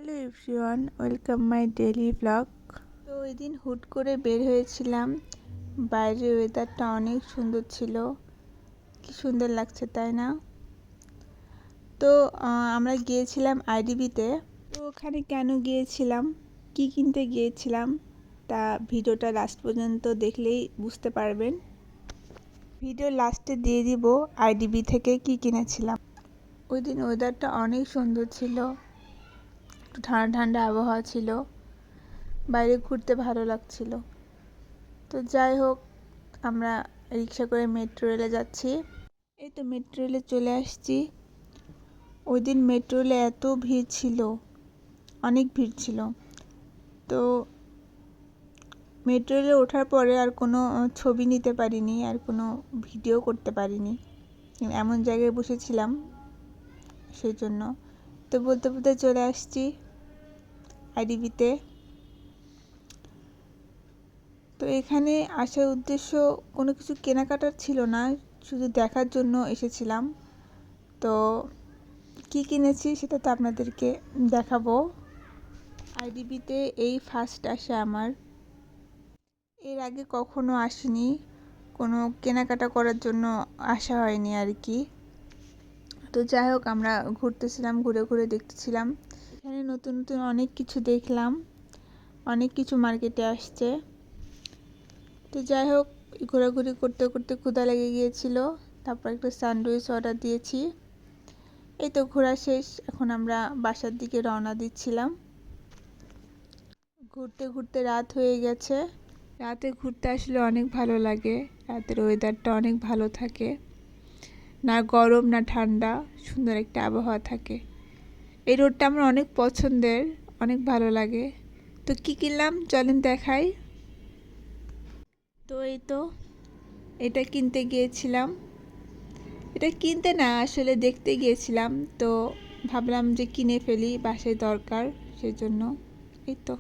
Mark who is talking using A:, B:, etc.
A: Hello everyone, welcome my daily blog. তো ওই দিন হুট করে বের হয়েছিলাম। বাইরের ওয়েদারটা অনেক সুন্দর ছিল, কি সুন্দর লাগছে তাই না? তো আমরা গিয়েছিলাম আইডিবিতে। তো ওখানে কেন গিয়েছিলাম, কি কিনতে গিয়েছিলাম, তা ভিডিওটা লাস্ট পর্যন্ত দেখলেই বুঝতে পারবেন। ভিডিও লাস্টে দিয়ে দিব আইডিবি থেকে কি কিনেছিলাম। ওই দিন ওয়েদারটা অনেক সুন্দর ছিল, একটু ঠান্ডা ঠান্ডা আবহাওয়া ছিল, বাইরে ঘুরতে ভালো লাগছিল। তো যাই হোক, আমরা রিক্সা করে মেট্রো রেলে যাচ্ছি। এই তো মেট্রো রেলে চলে আসছি। ওই দিন মেট্রো রেলে এত ভিড় ছিল, অনেক ভিড় ছিল। তো মেট্রো রেলে ওঠার পরে আর কোনো ছবি নিতে পারিনি, আর কোনো ভিডিও করতে পারিনি, এমন জায়গায় বসেছিলাম সেই জন্য। তো বলতে বলতে চলে আসছি আইডিবিতে। তো এখানে আসার উদ্দেশ্য কোনো কিছু কেনাকাটার ছিল না, শুধু দেখার জন্য এসেছিলাম। তো কি কিনেছি সেটা তো আপনাদেরকে দেখাবো। আইডিবিতে এই ফার্স্ট আসে আমার, এর আগে কখনো আসিনি, কোনো কেনাকাটা করার জন্য আসা হয়নি আর কি। তো যাই হোক, আমরা ঘুরতেছিলাম, ঘুরে ঘুরে দেখতেছিলাম। এখানে নতুন নতুন অনেক কিছু দেখলাম, অনেক কিছু মার্কেটে আসছে। তো যাই হোক, ঘোরাঘুরি করতে করতে ক্ষুধা লেগে গিয়েছিল, তারপর একটা স্যান্ডউইচ অর্ডার দিয়েছি। এই তো ঘোরা শেষ, এখন আমরা বাসার দিকে রওনা দিচ্ছিলাম। ঘুরতে ঘুরতে রাত হয়ে গেছে। রাতে ঘুরতে আসলে অনেক ভালো লাগে, রাতের ওয়েদারটা অনেক ভালো থাকে, না গরম না ঠান্ডা, সুন্দর একটা আবহাওয়া থাকে। এই রোডটা আমার অনেক পছন্দের, অনেক ভালো লাগে। তো কি কিনলাম চলেন দেখাই। তো এই তো এটা কিনতে গিয়েছিলাম, এটা কিনতে না আসলে দেখতে গিয়েছিলাম। তো ভাবলাম যে কিনে ফেলি, বাসায় দরকার, সেজন্য। এই তো।